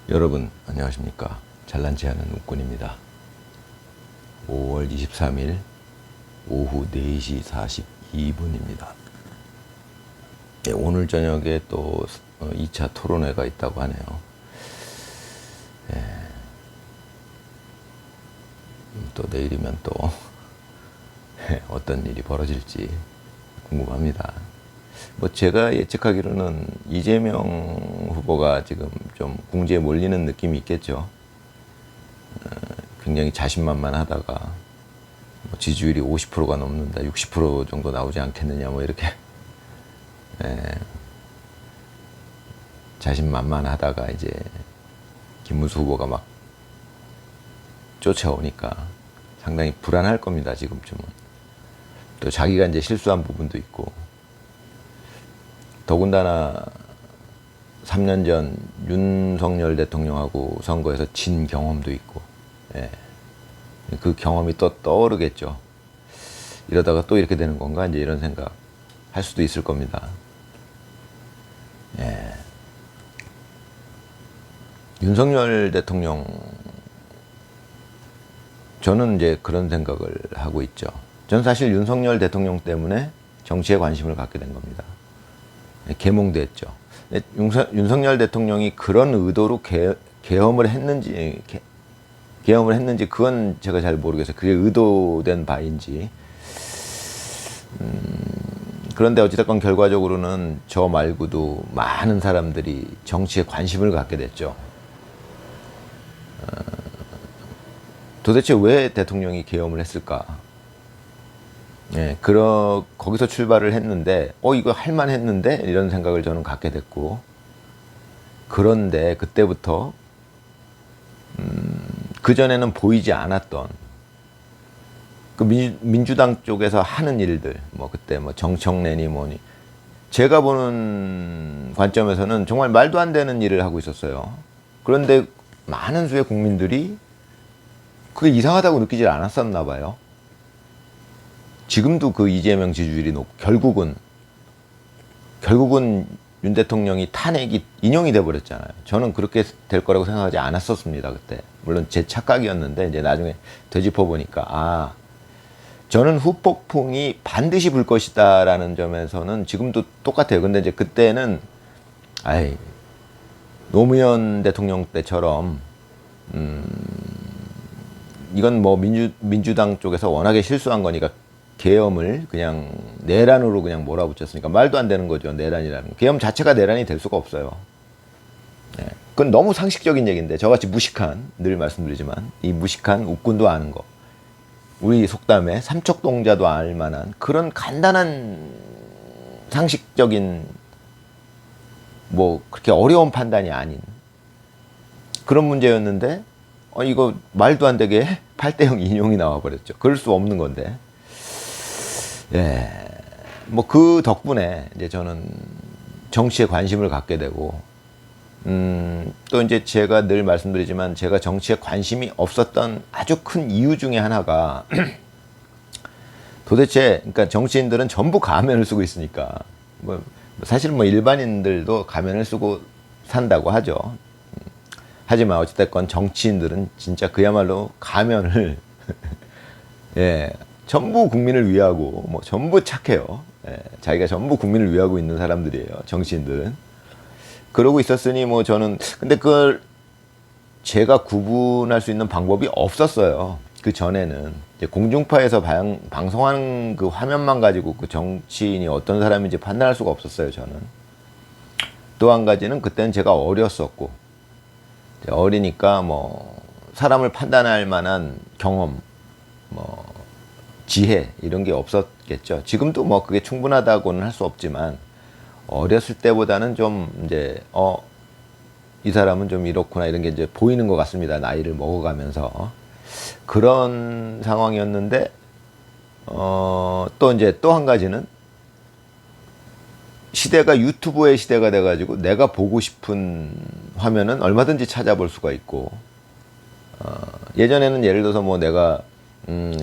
여러분 안녕하십니까. 잘난체 하는 웃군입니다. 5월 23일 오후 4시 42분입니다. 오늘 저녁에 또 2차 토론회가 있다고 하네요. 또 내일이면 또 어떤 일이 벌어질지 궁금합니다. 뭐 제가 예측하기로는 이재명 후보가 지금 좀 궁지에 몰리는 느낌이 있겠죠. 굉장히 자신만만하다가 뭐 지지율이 50%가 넘는다, 60% 정도 나오지 않겠느냐, 뭐 이렇게 자신만만하다가 이제 김문수 후보가 막 쫓아오니까 상당히 불안할 겁니다. 지금쯤은 또 자기가 이제 실수한 부분도 있고, 더군다나 3년 전 윤석열 대통령하고 선거에서 진 경험도 있고, 그 경험이 또 떠오르겠죠. 이러다가 또 이렇게 되는 건가, 이제 이런 생각 할 수도 있을 겁니다. 윤석열 대통령, 저는 이제 그런 생각을 하고 있죠. 저는 사실 윤석열 대통령 때문에 정치에 관심을 갖게 된 겁니다. 계몽됐죠. 윤석열 대통령이 그런 의도로 계엄을 했는지 그건 제가 잘 모르겠어요. 그게 의도된 바인지. 그런데 어찌됐건 결과적으로는 저 말고도 많은 사람들이 정치에 관심을 갖게 됐죠. 도대체 왜 대통령이 계엄을 했을까? 거기서 출발을 했는데, 이거 할만했는데? 이런 생각을 저는 갖게 됐고, 그런데 그때부터, 그전에는 보이지 않았던, 그 민주당 쪽에서 하는 일들, 뭐 그때 뭐 정청래니 뭐니, 제가 보는 관점에서는 정말 말도 안 되는 일을 하고 있었어요. 그런데 많은 수의 국민들이 그게 이상하다고 느끼지 않았었나 봐요. 지금도 그 이재명 지지율이 높고, 결국은 윤 대통령이 탄핵이 인용이 돼버렸잖아요. 저는 그렇게 될 거라고 생각하지 않았었습니다, 그때. 물론 제 착각이었는데, 이제 나중에 되짚어보니까, 저는 후폭풍이 반드시 불 것이다라는 점에서는 지금도 똑같아요. 근데 이제 그때는, 노무현 대통령 때처럼, 이건 뭐 민주당 쪽에서 워낙에 실수한 거니까 계엄을 그냥 내란으로 그냥 몰아붙였으니까 말도 안 되는 거죠. 내란이라는 거. 계엄 자체가 내란이 될 수가 없어요. 그건 너무 상식적인 얘기인데, 저같이 무식한, 늘 말씀드리지만 이 무식한 웃군도 아는 거, 우리 속담에 삼척동자도 알 만한 그런 간단한 상식적인, 뭐 그렇게 어려운 판단이 아닌 그런 문제였는데, 이거 말도 안 되게 8대0 인용이 나와버렸죠. 그럴 수 없는 건데. 뭐 그 덕분에 이제 저는 정치에 관심을 갖게 되고, 또 이제 제가 늘 말씀드리지만 제가 정치에 관심이 없었던 아주 큰 이유 중에 하나가 도대체, 그러니까 정치인들은 전부 가면을 쓰고 있으니까, 뭐 사실 뭐 일반인들도 가면을 쓰고 산다고 하죠. 하지만 어찌됐건 정치인들은 진짜 그야말로 가면을 전부 국민을 위하고 뭐 전부 착해요. 자기가 전부 국민을 위하고 있는 사람들이에요, 정치인들은. 그러고 있었으니 뭐 저는, 근데 그걸 제가 구분할 수 있는 방법이 없었어요. 그 전에는 이제 공중파에서 방송하는 그 화면만 가지고 그 정치인이 어떤 사람인지 판단할 수가 없었어요, 저는. 또 한 가지는 그때는 제가 어렸었고, 어리니까 뭐 사람을 판단할 만한 경험, 뭐 지혜, 이런 게 없었겠죠. 지금도 뭐 그게 충분하다고는 할 수 없지만, 어렸을 때보다는 좀 이제 이 사람은 좀 이렇구나, 이런 게 이제 보이는 것 같습니다. 나이를 먹어가면서. 그런 상황이었는데, 또 이제 또 한 가지는 시대가 유튜브의 시대가 돼가지고 내가 보고 싶은 화면은 얼마든지 찾아볼 수가 있고, 예전에는 예를 들어서 뭐 내가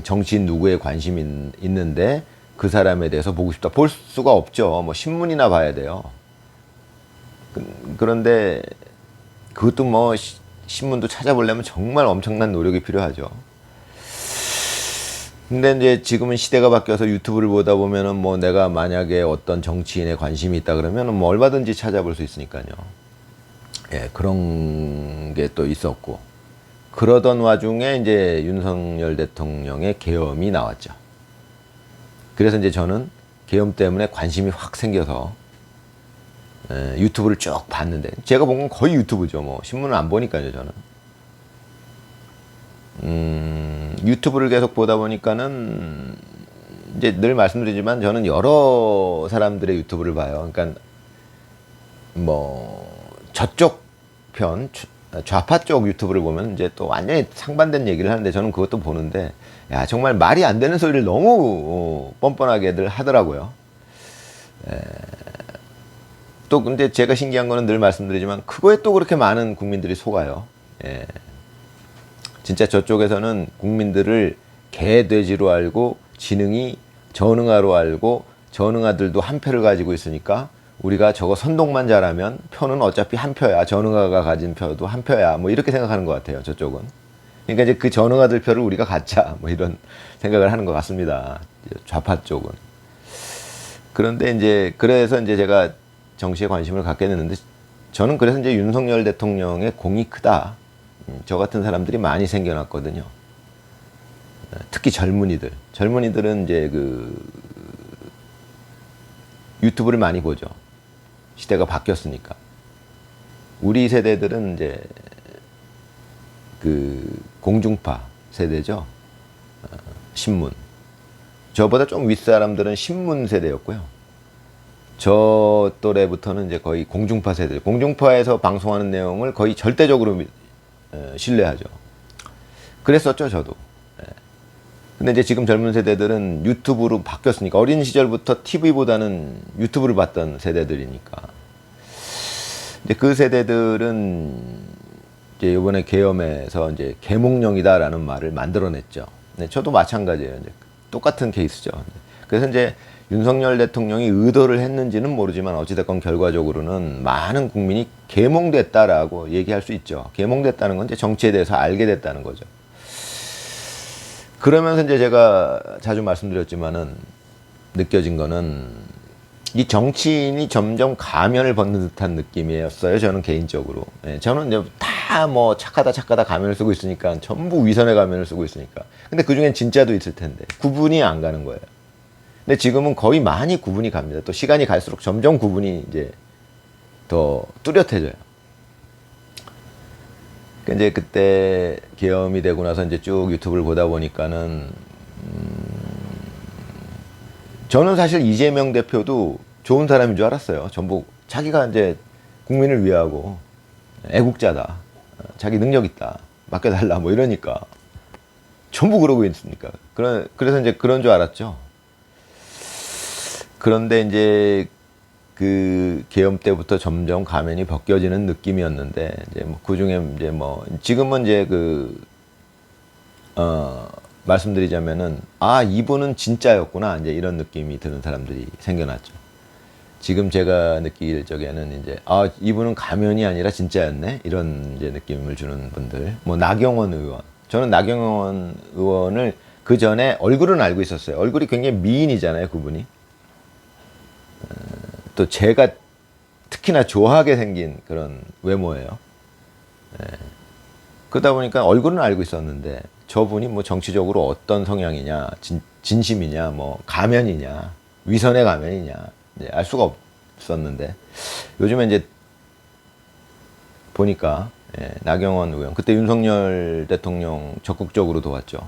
정치인 누구에 관심이 있는데 그 사람에 대해서 보고 싶다, 볼 수가 없죠. 뭐 신문이나 봐야 돼요. 그런데 그것도 뭐 신문도 찾아보려면 정말 엄청난 노력이 필요하죠. 근데 이제 지금은 시대가 바뀌어서 유튜브를 보다 보면은 뭐 내가 만약에 어떤 정치인에 관심이 있다 그러면은 뭐 얼마든지 찾아볼 수 있으니까요. 예, 그런 게 또 있었고. 그러던 와중에 이제 윤석열 대통령의 계엄이 나왔죠. 그래서 이제 저는 계엄 때문에 관심이 확 생겨서 유튜브를 쭉 봤는데, 제가 본 건 거의 유튜브죠. 뭐 신문을 안 보니까요, 저는. 유튜브를 계속 보다 보니까는 이제 늘 말씀드리지만 저는 여러 사람들의 유튜브를 봐요. 그러니까 뭐 저쪽 편 좌파 쪽 유튜브를 보면 이제 또 완전히 상반된 얘기를 하는데, 저는 그것도 보는데 야, 정말 말이 안 되는 소리를 너무 뻔뻔하게들 하더라고요. 또 근데 제가 신기한 거는 늘 말씀드리지만 그거에 또 그렇게 많은 국민들이 속아요. 예. 진짜 저쪽에서는 국민들을 개, 돼지로 알고 지능이 전응아로 알고, 전응아들도 한 표를 가지고 있으니까 우리가 저거 선동만 잘하면 표는 어차피 한 표야, 전응아가 가진 표도 한 표야, 뭐 이렇게 생각하는 것 같아요, 저쪽은. 그러니까 이제 그 전응아들 표를 우리가 갖자, 뭐 이런 생각을 하는 것 같습니다, 좌파 쪽은. 그런데 이제 그래서 이제 제가 정치에 관심을 갖게 됐는데, 저는 그래서 이제 윤석열 대통령의 공이 크다, 저 같은 사람들이 많이 생겨났거든요. 특히 젊은이들은 이제 그 유튜브를 많이 보죠. 시대가 바뀌었으니까. 우리 세대들은 이제 그 공중파 세대죠. 신문. 저보다 좀 윗사람들은 신문 세대였고요. 저 또래부터는 이제 거의 공중파 세대. 공중파에서 방송하는 내용을 거의 절대적으로 신뢰하죠. 그랬었죠, 저도. 근데 이제 지금 젊은 세대들은 유튜브로 바뀌었으니까, 어린 시절부터 TV보다는 유튜브를 봤던 세대들이니까. 이제 그 세대들은 이제 이번에 계엄에서 이제 계몽령이다라는 말을 만들어냈죠. 네, 저도 마찬가지예요. 이제 똑같은 케이스죠. 그래서 이제 윤석열 대통령이 의도를 했는지는 모르지만 어찌됐건 결과적으로는 많은 국민이 계몽됐다라고 얘기할 수 있죠. 계몽됐다는 건 이제 정치에 대해서 알게 됐다는 거죠. 그러면서 이제 제가 자주 말씀드렸지만은 느껴진 거는 이 정치인이 점점 가면을 벗는 듯한 느낌이었어요. 저는 개인적으로. 저는 이제 다 뭐 착하다 가면을 쓰고 있으니까, 전부 위선의 가면을 쓰고 있으니까. 근데 그 중엔 진짜도 있을 텐데 구분이 안 가는 거예요. 근데 지금은 거의 많이 구분이 갑니다. 또 시간이 갈수록 점점 구분이 이제 더 뚜렷해져요. 이제 그때 계엄이 되고 나서 이제 쭉 유튜브를 보다 보니까는 저는 사실 이재명 대표도 좋은 사람인 줄 알았어요. 전부 자기가 이제 국민을 위하고 애국자다, 자기 능력 있다, 맡겨달라, 뭐 이러니까 전부 그러고 있으니까. 그래서 이제 그런 줄 알았죠. 그런데 이제 그 계엄 때부터 점점 가면이 벗겨지는 느낌이었는데, 이제 뭐 그 중에 이제 뭐 지금은 이제 말씀드리자면은, 아, 이분은 진짜였구나, 이제 이런 느낌이 드는 사람들이 생겨났죠. 지금 제가 느낄 적에는 이제, 아, 이분은 가면이 아니라 진짜였네, 이런 이제 느낌을 주는 분들. 뭐 나경원 의원, 저는 나경원 의원을 그 전에 얼굴은 알고 있었어요. 얼굴이 굉장히 미인이잖아요, 그분이. 또 제가 특히나 좋아하게 생긴 그런 외모예요. 그러다 보니까 얼굴은 알고 있었는데, 저분이 뭐 정치적으로 어떤 성향이냐, 진심이냐, 뭐 가면이냐, 위선의 가면이냐, 알 수가 없었는데, 요즘에 이제 보니까 나경원 의원, 그때 윤석열 대통령 적극적으로 도왔죠.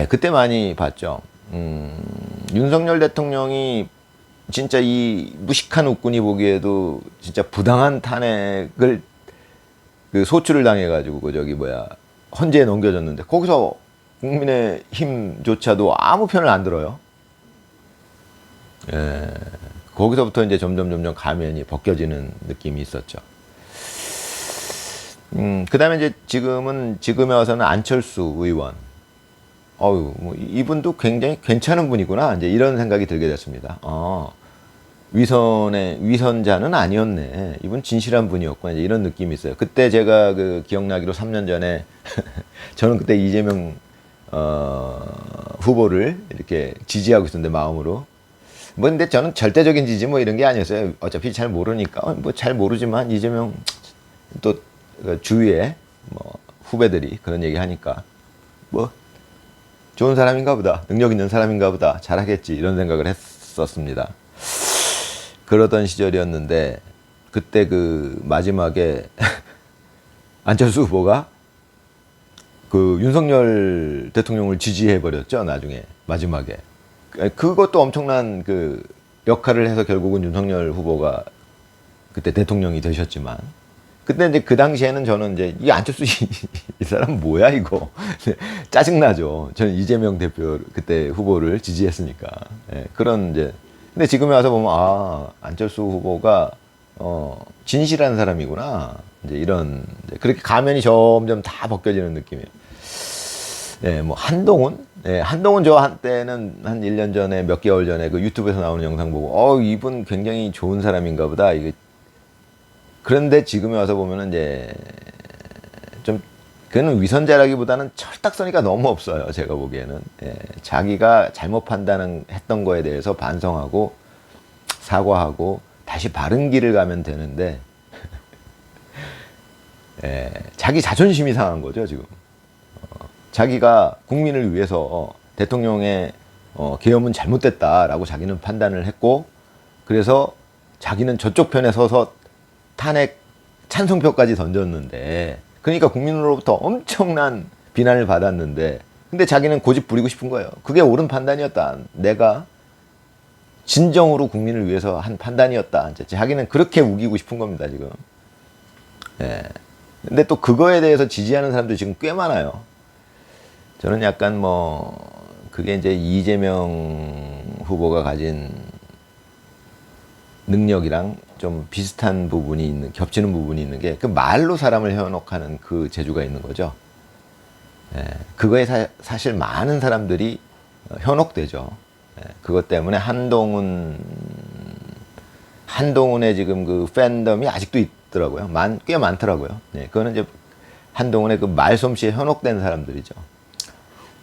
그때 많이 봤죠. 윤석열 대통령이 진짜 이 무식한 웃군이 보기에도 진짜 부당한 탄핵을 그 소추를 당해가지고 헌재에 넘겨졌는데, 거기서 국민의힘조차도 아무 편을 안 들어요. 거기서부터 이제 점점 가면이 벗겨지는 느낌이 있었죠. 그 다음에 이제 지금에 와서는 안철수 의원. 뭐 이분도 굉장히 괜찮은 분이구나, 이제 이런 생각이 들게 됐습니다. 위선자는 아니었네. 이분 진실한 분이었구나. 이제 이런 느낌이 있어요. 그때 제가 그 기억나기로 3년 전에 저는 그때 이재명 후보를 이렇게 지지하고 있었는데 마음으로. 뭐 근데 저는 절대적인 지지 뭐 이런 게 아니었어요. 어차피 잘 모르니까 뭐 잘 모르지만 이재명 또 주위에 뭐 후배들이 그런 얘기 하니까 뭐 좋은 사람인가 보다, 능력 있는 사람인가 보다, 잘하겠지 이런 생각을 했었습니다. 그러던 시절이었는데 그때 그 마지막에 안철수 후보가 그 윤석열 대통령을 지지해 버렸죠. 나중에 마지막에 그것도 엄청난 그 역할을 해서 결국은 윤석열 후보가 그때 대통령이 되셨지만 그때 이제 그 당시에는 저는 이제 이 안철수 이 사람 뭐야 이거 짜증나죠. 저는 이재명 대표 그때 후보를 지지했으니까. 예, 그런 이제 근데 지금에 와서 보면 아 안철수 후보가 진실한 사람이구나 이제 이런 이제 그렇게 가면이 점점 다 벗겨지는 느낌이에요. 예, 뭐 한동훈, 예, 한동훈 저 한때는 한 1년 전에 몇 개월 전에 그 유튜브에서 나오는 영상 보고 이분 굉장히 좋은 사람인가 보다 이게 그런데 지금에 와서 보면은 이제 좀 그는 위선자라기보다는 철딱서니가 너무 없어요. 제가 보기에는 예, 자기가 잘못 판단했던 거에 대해서 반성하고 사과하고 다시 바른 길을 가면 되는데 예, 자기 자존심이 상한 거죠 지금. 자기가 국민을 위해서 대통령의 계엄은 잘못됐다라고 자기는 판단을 했고 그래서 자기는 저쪽 편에 서서 탄핵 찬성표까지 던졌는데 그러니까 국민으로부터 엄청난 비난을 받았는데 근데 자기는 고집 부리고 싶은 거예요. 그게 옳은 판단이었다. 내가 진정으로 국민을 위해서 한 판단이었다. 자기는 그렇게 우기고 싶은 겁니다 지금. 예. 근데 또 그거에 대해서 지지하는 사람도 지금 꽤 많아요. 저는 약간 뭐 그게 이제 이재명 후보가 가진 능력이랑 좀 비슷한 부분이 있는 겹치는 부분이 있는 게 그 말로 사람을 현혹하는 그 재주가 있는 거죠. 예, 그거에 사실 많은 사람들이 현혹되죠. 예, 그것 때문에 한동훈의 지금 그 팬덤이 아직도 있더라고요. 꽤 많더라고요. 예, 그거는 이제 한동훈의 그 말솜씨에 현혹된 사람들이죠.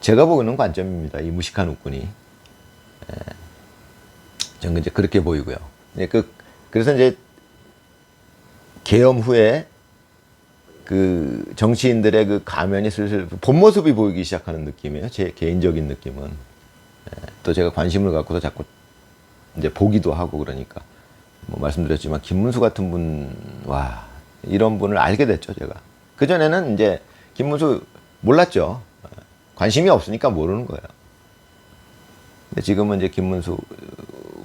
제가 보는 관점입니다. 이 무식한 웃군이. 예, 저는 이제 그렇게 보이고요. 예, 그래서 이제 계엄 후에 그 정치인들의 그 가면이 슬슬 본 모습이 보이기 시작하는 느낌이에요. 제 개인적인 느낌은. 예, 또 제가 관심을 갖고서 자꾸 이제 보기도 하고 그러니까 뭐 말씀드렸지만 김문수 같은 분, 와 이런 분을 알게 됐죠 제가. 그 전에는 이제 김문수 몰랐죠. 관심이 없으니까 모르는 거예요. 근데 지금은 이제 김문수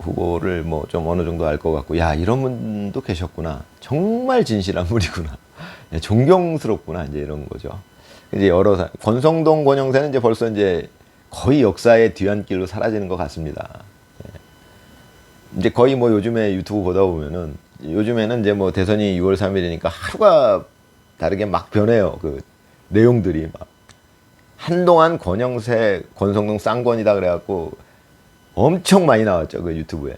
후보를 뭐 좀 어느 정도 알 것 같고, 야, 이런 분도 계셨구나. 정말 진실한 분이구나. 존경스럽구나. 이제 이런 거죠. 이제 권성동, 권영세는 이제 벌써 이제 거의 역사의 뒤안길로 사라지는 것 같습니다. 이제 거의 뭐 요즘에 유튜브 보다 보면은 요즘에는 이제 뭐 대선이 6월 3일이니까 하루가 다르게 막 변해요. 그 내용들이 막. 한동안 권영세, 권성동 쌍권이다 그래갖고 엄청 많이 나왔죠. 그 유튜브에.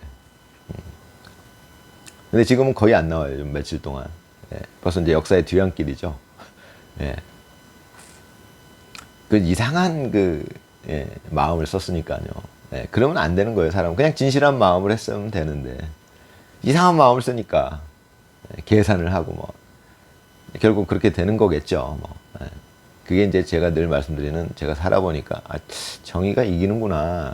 근데 지금은 거의 안 나와요. 좀 며칠 동안. 예, 벌써 이제 역사의 뒤안길이죠. 예. 그 이상한 마음을 썼으니까요. 예, 그러면 안 되는 거예요. 사람은 그냥 진실한 마음을 했으면 되는데 이상한 마음을 쓰니까 계산을 하고 뭐 결국 그렇게 되는 거겠죠. 뭐. 예. 그게 이제 제가 늘 말씀드리는 제가 살아보니까 정의가 이기는구나.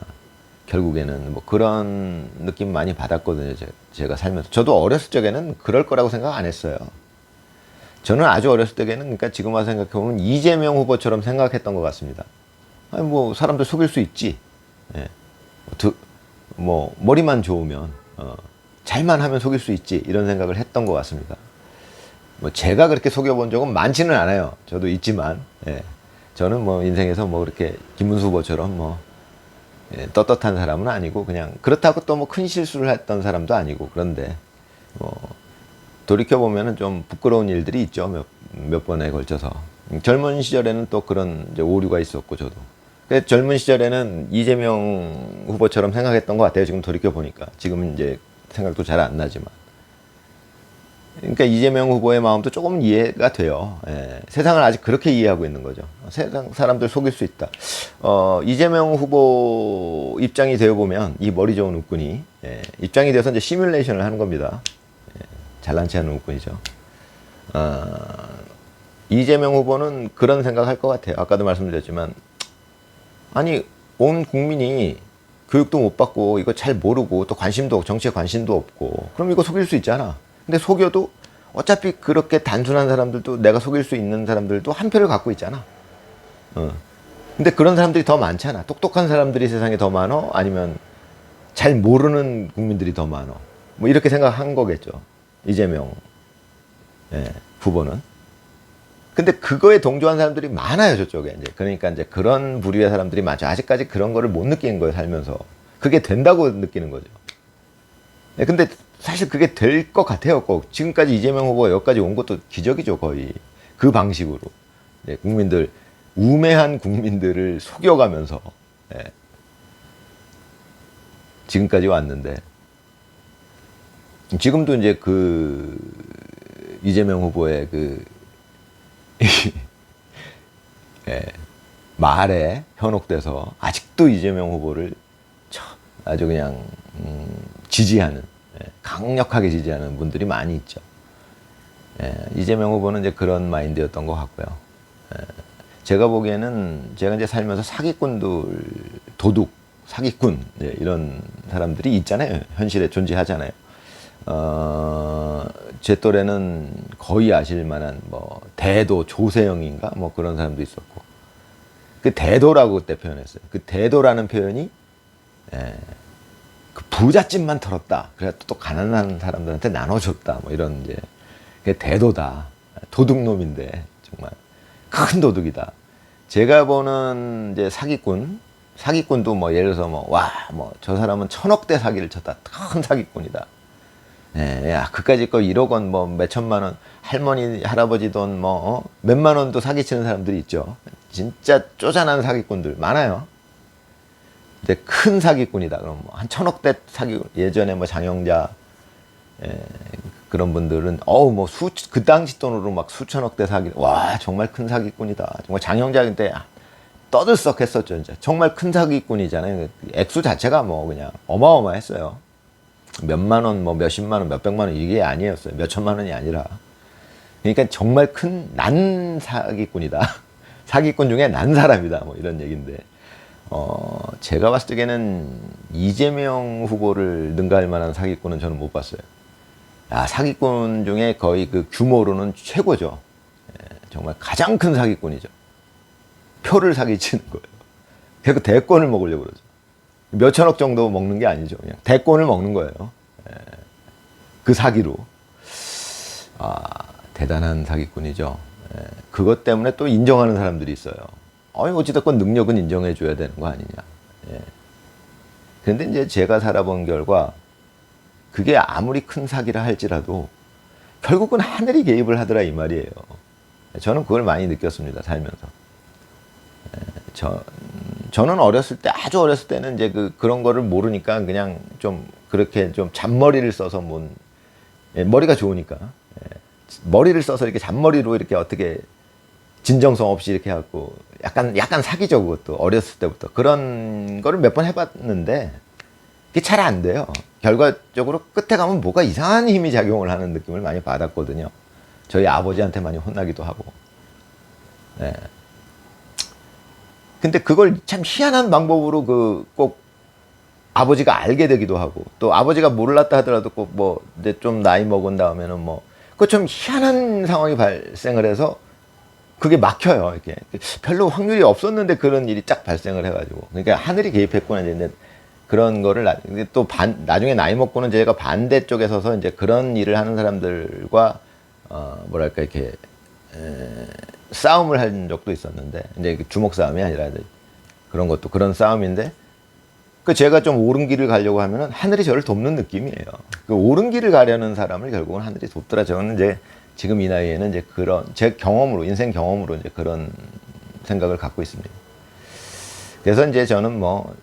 결국에는 뭐 그런 느낌 많이 받았거든요. 제가 살면서. 저도 어렸을 적에는 그럴 거라고 생각 안 했어요. 저는 아주 어렸을 때에는 그러니까 지금 와서 생각해보면 이재명 후보처럼 생각했던 것 같습니다. 아니 뭐 사람들 속일 수 있지. 예. 뭐 머리만 좋으면 잘만 하면 속일 수 있지. 이런 생각을 했던 것 같습니다. 뭐 제가 그렇게 속여본 적은 많지는 않아요. 저도 있지만 예. 저는 뭐 인생에서 뭐 그렇게 김문수 후보처럼 뭐 떳떳한 사람은 아니고 그냥 그렇다고 또 뭐 큰 실수를 했던 사람도 아니고 그런데 뭐 돌이켜 보면은 좀 부끄러운 일들이 있죠. 몇 번에 걸쳐서 젊은 시절에는 또 그런 이제 오류가 있었고 저도 그 젊은 시절에는 이재명 후보처럼 생각했던 것 같아요. 지금 돌이켜 보니까 지금은 이제 생각도 잘 안 나지만. 그러니까 이재명 후보의 마음도 조금 이해가 돼요. 예, 세상을 아직 그렇게 이해하고 있는 거죠. 세상 사람들 속일 수 있다. 이재명 후보 입장이 되어 보면 이 머리 좋은 웃군이 입장이 돼서 이제 시뮬레이션을 하는 겁니다. 잘난 체하는 웃군이죠. 이재명 후보는 그런 생각할 것 같아요. 아까도 말씀드렸지만, 아니 온 국민이 교육도 못 받고 이거 잘 모르고 또 관심도 정치에 관심도 없고 그럼 이거 속일 수 있잖아. 근데 속여도 어차피 그렇게 단순한 사람들도, 내가 속일 수 있는 사람들도 한 표를 갖고 있잖아. 근데 그런 사람들이 더 많잖아. 똑똑한 사람들이 세상에 더 많어? 아니면 잘 모르는 국민들이 더 많어? 뭐 이렇게 생각한 거겠죠. 이재명 후보는. 근데 그거에 동조한 사람들이 많아요, 저쪽에. 이제 그러니까 이제 그런 부류의 사람들이 많죠. 아직까지 그런 거를 못 느끼는 거예요, 살면서. 그게 된다고 느끼는 거죠. 근데 사실 그게 될 것 같아요, 꼭. 지금까지 이재명 후보가 여기까지 온 것도 기적이죠, 거의. 그 방식으로. 국민들, 우매한 국민들을 속여가면서, 지금까지 왔는데. 지금도 이제 그, 이재명 후보의 그, 말에 현혹돼서 아직도 이재명 후보를 아주 그냥 지지하는, 강력하게 지지하는 분들이 많이 있죠. 이재명 후보는 이제 그런 마인드였던 것 같고요. 제가 보기에는 제가 이제 살면서 사기꾼들, 도둑, 사기꾼 이런 사람들이 있잖아요. 현실에 존재하잖아요. 제 또래는 거의 아실 만한 뭐 대도 조세영인가 뭐 그런 사람도 있었고, 그 대도라고 그때 표현했어요. 그 대도라는 표현이 그 부잣집만 털었다. 그래 또 가난한 사람들한테 나눠줬다. 뭐 이런 이제 그게 대도다. 도둑놈인데 정말 큰 도둑이다. 제가 보는 이제 사기꾼도 뭐 예를 들어서 뭐 와 뭐 저 사람은 1,000억대 사기를 쳤다. 큰 사기꾼이다. 야, 그까짓 거 1억 원, 뭐, 몇천만 원, 할머니, 할아버지 돈, 뭐, 몇만 원도 사기치는 사람들이 있죠. 진짜 쪼잔한 사기꾼들 많아요. 근데 큰 사기꾼이다. 그럼 뭐 한 1,000억대 사기, 예전에 뭐 장영자, 그런 분들은, 뭐 그 당시 돈으로 막 수천억대 사기, 와, 정말 큰 사기꾼이다. 정말 장영자 그때 떠들썩했었죠, 진짜. 정말 큰 사기꾼이잖아요. 액수 자체가 뭐 그냥 어마어마했어요. 몇만 원, 뭐 몇십만 원, 몇백만 원 이게 아니었어요. 몇천만 원이 아니라. 그러니까 정말 큰 난 사기꾼이다. 사기꾼 중에 난 사람이다. 뭐 이런 얘기인데. 제가 봤을 적에는 이재명 후보를 능가할 만한 사기꾼은 저는 못 봤어요. 사기꾼 중에 거의 그 규모로는 최고죠. 정말 가장 큰 사기꾼이죠. 표를 사기치는 거예요. 그래서 대권을 먹으려고 그러죠. 몇천억 정도 먹는 게 아니죠. 그냥 대권을 먹는 거예요. 그 사기로. 대단한 사기꾼이죠. 그것 때문에 또 인정하는 사람들이 있어요. 어찌됐건 능력은 인정해줘야 되는 거 아니냐. 그런데 이제 제가 살아본 결과 그게 아무리 큰 사기라 할지라도 결국은 하늘이 개입을 하더라 이 말이에요. 저는 그걸 많이 느꼈습니다. 살면서. 저는 어렸을 때, 아주 어렸을 때는 이제 그런 거를 모르니까 그냥 좀 그렇게 좀 잔머리를 써서 머리가 좋으니까. 머리를 써서 이렇게 잔머리로 이렇게 어떻게 진정성 없이 이렇게 해갖고 약간 사기죠, 그것도. 어렸을 때부터. 그런 거를 몇 번 해봤는데 그게 잘 안 돼요. 결과적으로 끝에 가면 뭐가 이상한 힘이 작용을 하는 느낌을 많이 받았거든요. 저희 아버지한테 많이 혼나기도 하고. 근데 그걸 참 희한한 방법으로 꼭 아버지가 알게 되기도 하고, 또 아버지가 몰랐다 하더라도 꼭 뭐 이제 좀 나이 먹은 다음에는 그 좀 희한한 상황이 발생을 해서 그게 막혀요. 이렇게 별로 확률이 없었는데 그런 일이 쫙 발생을 해가지고, 그러니까 하늘이 개입했구나 이제 그런 거를 또 나중에 나이 먹고는 제가 반대쪽에 서서 이제 그런 일을 하는 사람들과 뭐랄까 이렇게 싸움을 한 적도 있었는데, 이제 주먹 싸움이 아니라 그런 것도 그런 싸움인데, 제가 좀 옳은 길을 가려고 하면은 하늘이 저를 돕는 느낌이에요. 그 옳은 길을 가려는 사람을 결국은 하늘이 돕더라. 저는 이제 지금 이 나이에는 이제 그런 제 경험으로, 인생 경험으로 이제 그런 생각을 갖고 있습니다. 그래서 이제 저는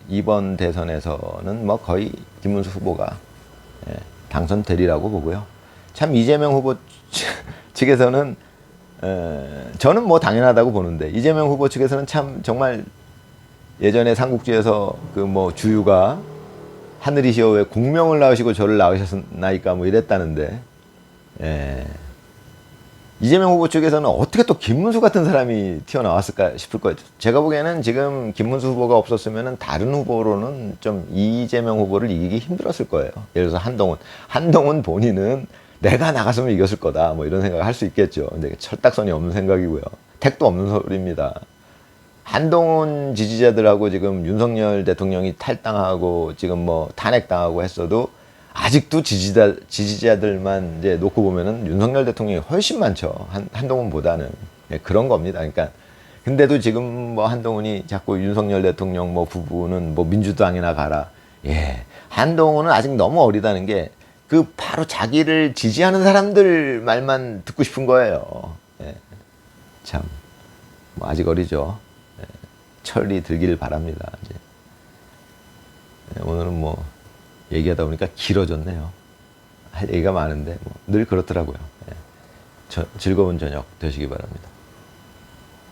이번 대선에서는 거의 김문수 후보가 당선되리라고 보고요. 참 이재명 후보 측에서는 저는 뭐 당연하다고 보는데 이재명 후보 측에서는 참 정말 예전에 삼국지에서 그 뭐 주유가 하늘이시여 왜 공명을 낳으시고 저를 낳으셨나이까 뭐 이랬다는데 이재명 후보 측에서는 어떻게 또 김문수 같은 사람이 튀어나왔을까 싶을 거예요. 제가 보기에는 지금 김문수 후보가 없었으면 다른 후보로는 좀 이재명 후보를 이기기 힘들었을 거예요. 예를 들어서 한동훈 본인은 내가 나갔으면 이겼을 거다 뭐 이런 생각을 할 수 있겠죠. 근데 철딱선이 없는 생각이고요. 택도 없는 소리입니다. 한동훈 지지자들하고 지금 윤석열 대통령이 탈당하고 지금 뭐 탄핵당하고 했어도 아직도 지지자들만 이제 놓고 보면은 윤석열 대통령이 훨씬 많죠. 한동훈보다는. 그런 겁니다. 그러니까 근데도 지금 뭐 한동훈이 자꾸 윤석열 대통령 뭐 부부는 뭐 민주당이나 가라. 한동훈은 아직 너무 어리다는 게 그 바로 자기를 지지하는 사람들 말만 듣고 싶은 거예요. 참 뭐 아직 어리죠. 철이 들기를 바랍니다. 이제. 오늘은 뭐 얘기하다 보니까 길어졌네요. 할 얘기가 많은데 뭐 늘 그렇더라고요. 즐거운 저녁 되시기 바랍니다.